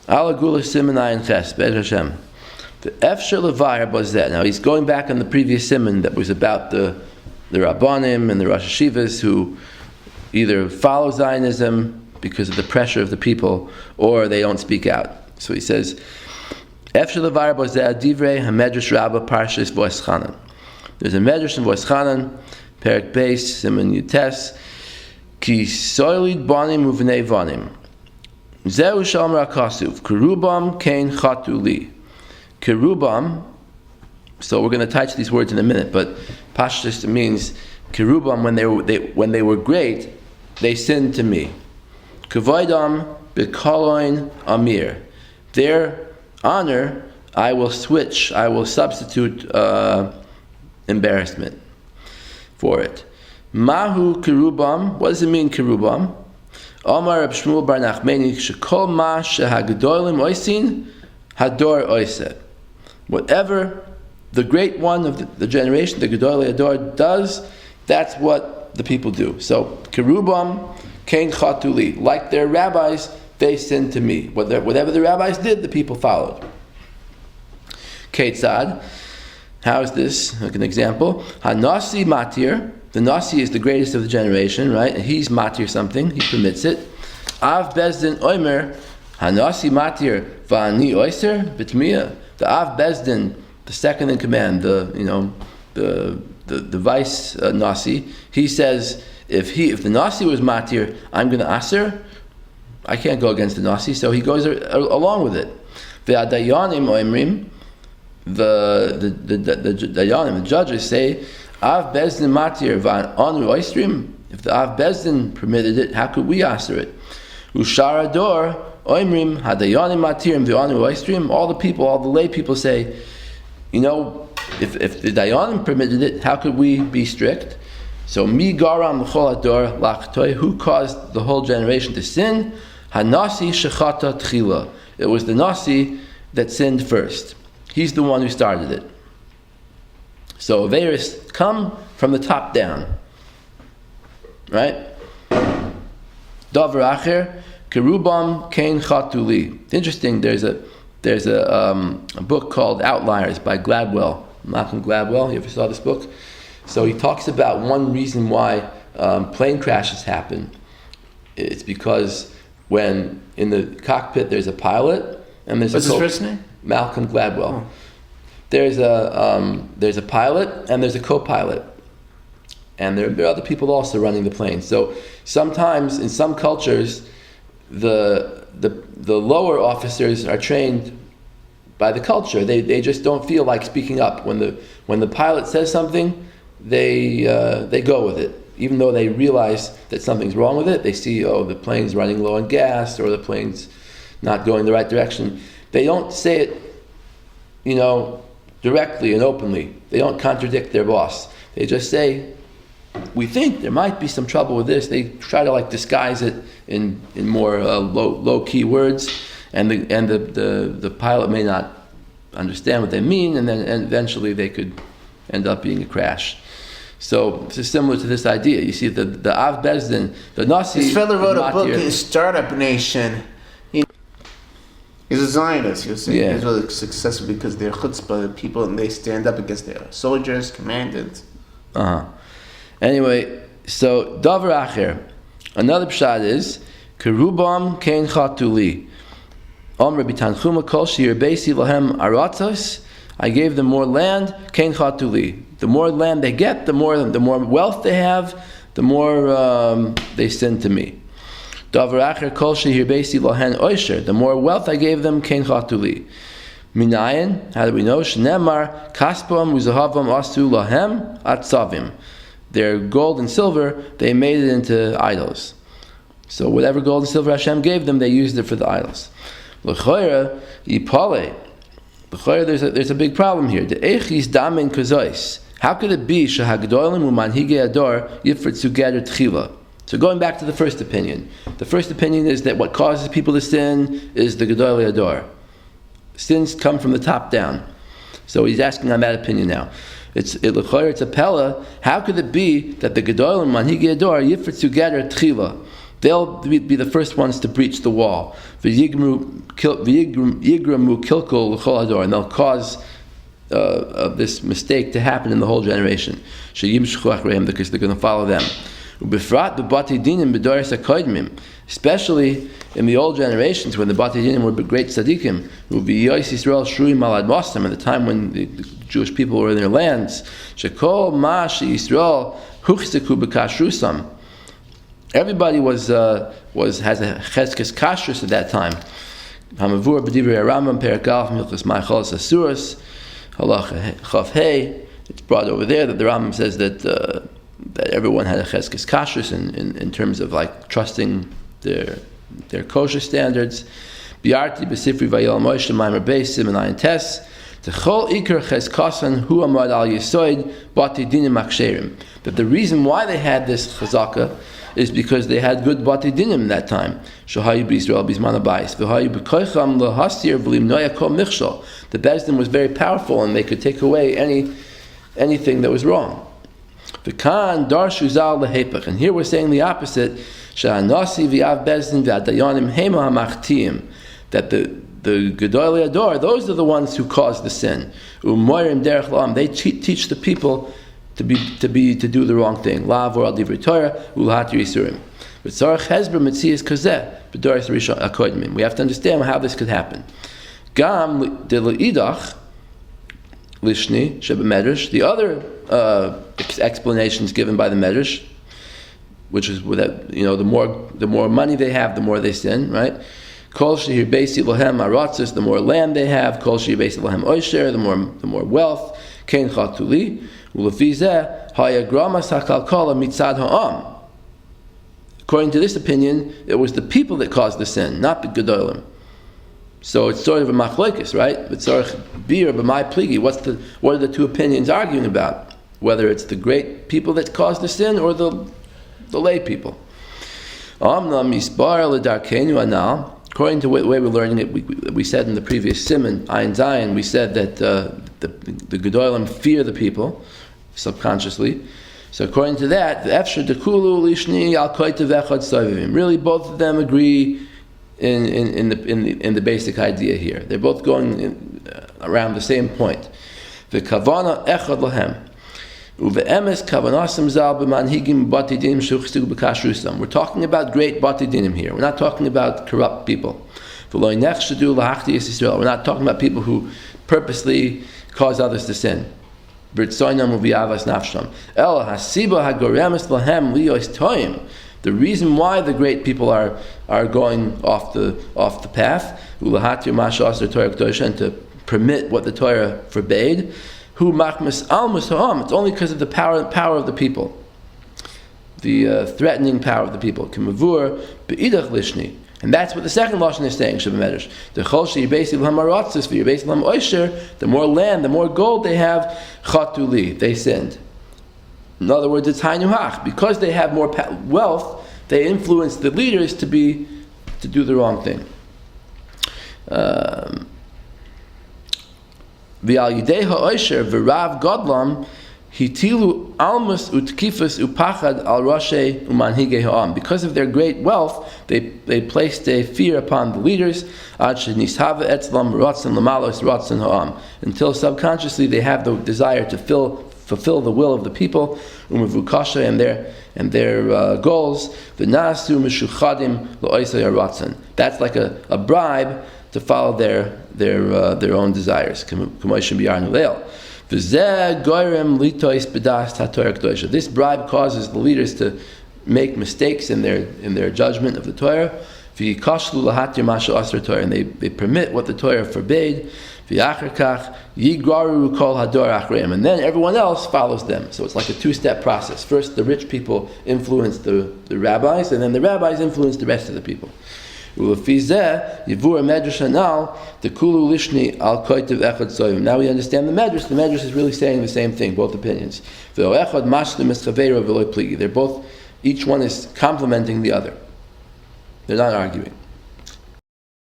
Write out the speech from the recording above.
haGuela Simonai and Ches, Be'ez Hashem. The Efshar Levar Bazeh. Now he's going back on the previous simon that was about the Rabbanim and the Rosh Hashivas who either follow Zionism because of the pressure of the people, or they don't speak out. So he says, Efshar Levar Bazeh Divrei HaMedrash Rabbah Parshas V'Eschanan. There's a Medrash in V'Eschanan, Perek Beis, Simon Yutes, Ki Soilid Banim Uvnei Vanim. Zeu Shalmar HaKasuv, Kerubam Kain Chatu Li. Kerubam, so we're going to touch these words in a minute, but Pashtus means Kerubam, when they were great, they sinned to me. Kevaydam B'Kaloin Amir. Their honor, I will substitute embarrassment for it. Mahu Kerubam, what does it mean, Kerubam? Omar Reb Shmuel Bar Nachmani, Shekol Ma Shehagedolim Oisin, Hador Oiseh. Whatever the great one of the generation, the Gedolei Hador, does, that's what the people do. So, Kerubam Kain Chatuli, like their rabbis, they sinned to me. Whatever the rabbis did, the people followed. Ketzad, how is this? Like an example. Hanasi Matir, the Nasi is the greatest of the generation, right? And he's Matir something, he permits it. Av Bezdin Oimer, Hanasi Matir, Va'ani Oyser, Bitmiya. The Av Bezdin, the second in command, the vice Nasi, he says, if the Nasi was Matir, I'm going to Aser. I can't go against the Nasi, so he goes along with it. The Dayanim Oimrim, the Dayanim, the judges say, Av Bezdin Matir Va'anu Oistrim. If the Av Bezdin permitted it, how could we Aser it? Ushar Ador Oimrim Hadayanim Matirim V'anu Oistrim. All the lay people say, if the Dayanim permitted it, how could we be strict? So mi garam l'chol ador lachtoy, who caused the whole generation to sin? Hanasi shechata tchila. It was the Nasi that sinned first. He's the one who started it. So Averis come from the top down. Right? Davar acher, Kerubam Kain Chatuli. It's interesting, there's a book called Outliers by Gladwell, Malcolm Gladwell. You ever saw this book? So he talks about one reason why plane crashes happen. It's because when in the cockpit there's a pilot and there's What's his first name? Malcolm Gladwell. Oh. There's a pilot and there's a co-pilot, and there are other people also running the plane. So sometimes in some cultures, the lower officers are trained by the culture. They just don't feel like speaking up when the pilot says something. They go with it, even though they realize that something's wrong with it. They see, the plane's running low on gas, or the plane's not going the right direction. They don't say it, directly and openly. They don't contradict their boss. They just say, we think there might be some trouble with this. They try to disguise it in more low key words, and the pilot may not understand what they mean, and eventually they could end up being a crash. So this is similar to this idea. You see, the Av Bezdin, the Nasi. This fellow wrote a book in Startup Nation. He's a Zionist. He's really successful because they're chutzpah people, and they stand up against their soldiers, commandants. Anyway, so Davar Acher. Another pshat is Kerubam Kain Chatuli. Rabbi Tanchuma Kol Shir Beisi Lahem Aratzos. I gave them more land. Kain Chatuli. The more land they get, the more wealth they have, the more they sin to me. Davar Acher Kol Shir Beisi Lahen Oisher. The more wealth I gave them, Kain Chatuli. Minayin. How do we know? Shnemar Kaspam Uzahavam Asu Lahem Atzavim. Their gold and silver, they made it into idols. So whatever gold and silver Hashem gave them, they used it for the idols. L'choira yipale. L'choira, there's a big problem here. The echis damin kazois. How could it be shehagdolim umanhige ador yifritzu gather tchila? So going back to the first opinion. The first opinion is that what causes people to sin is the Gedolei Ador. Sins come from the top down. So he's asking on that opinion now. It's a pella. How could it be that the Gedolim Manhigi Ador Yifritzu Gather Tchila? they'll be the first ones to breach the wall. V'yigramu kilkul l'chol hador, and they'll cause this mistake to happen in the whole generation. Because they're going to follow them. Especially in the old generations when the Bati Dinim were great tzaddikim, at the time when the Jewish people were in their lands. Everybody has a cheskes kashrus at that time. Hamavur b'divrei Rambam Perek Aleph Milchus Ma'achos Asuros Halacha Chaf Hey. It's brought over there that the Rambam says that everyone had a cheskes kashrus in terms of like trusting their kosher standards. Biarti b'sifri vayel Moshe Maimer Beis Siman Ayin Tes Techol Iker Cheskasan Hu Amad Al Yisoid Bati Dinim Aksherim. That the reason why they had this chazaka is because they had good Bati Dinim that time. Shahayu b'Yisrael b'Zman habayis v'hayu b'koicham lahastir v'lim noya kol michshol. The Beis Din was very powerful and they could take away anything that was wrong. V'kan darshu zal lehepach, and here we're saying the opposite. Sha'anasi v'av Beis Din v'adayanim hema hamachtiim, that the Gedolei Ador, those are the ones who cause the sin. U'moirim derech la'am, they teach the people to do the wrong thing. La'avor al divrei Torah u'lahatir yisurim. V'tzarech hezber mitzias kazeh b'doros rishon hakodemin. We have to understand how this could happen. Gam de le'idach lishni shebemedrash. The other explanations given by the medrash, which is that the more money they have, the more they sin, right? Kol shehir beisi lohem aratzis, the more land they have. Kol shehir beisi lohem oisher, the more wealth. Kein chatuli ulefizeh hayagramas hakalkala mitzad ha'am. According to this opinion, it was the people that caused the sin, not the gedolim. So it's sort of a machlokes, right? V'tzarech bir b'mai pligi. What are the two opinions arguing about? Whether it's the great people that caused the sin or the lay people. Amna misbar l'darkenu anal. According to the way we're learning it, we said in the previous Siman, Ayin Zayin, we said that the Gedolim fear the people, subconsciously. So according to that, the Efshar Dekulu Lishni Al Koitev Echad Sovivim. Really, both of them agree in the basic idea here. They're both going around the same point. The Kavana Echad Lahem. We're talking about great Bati Dinim here. We're not talking about corrupt people. We're not talking about people who purposely cause others to sin. The reason why the great people are going off the path, and to permit what the Torah forbade, it's only because of the power of the people, the threatening power of the people. And that's what the second lashon is saying. The more land, the more gold they have, chatuli, they sinned. In other words, it's hainuhach. Because they have more wealth, they influence the leaders to do the wrong thing. V'al yidei ha'osher v'rav godlam hitilu almus utkifus upachad al roshe umanhigei ha'am. Because of their great wealth, they placed a fear upon the leaders. Ad shenishava etzlam ratzon lamalos ratzon ha'am. Until subconsciously they have the desire to fulfill the will of the people, umavukasha, and their goals. V'nasu mishuchadim lo'oisei haratzon. That's like a bribe to follow their own desires. This bribe causes the leaders to make mistakes in their judgment of the Torah. And they permit what the Torah forbade. And then everyone else follows them. So it's like a two-step process. First, the rich people influence the rabbis, and then the rabbis influence the rest of the people. Now we understand the medrash. The medrash is really saying the same thing, both opinions. They're both, each one is complementing the other. They're not arguing.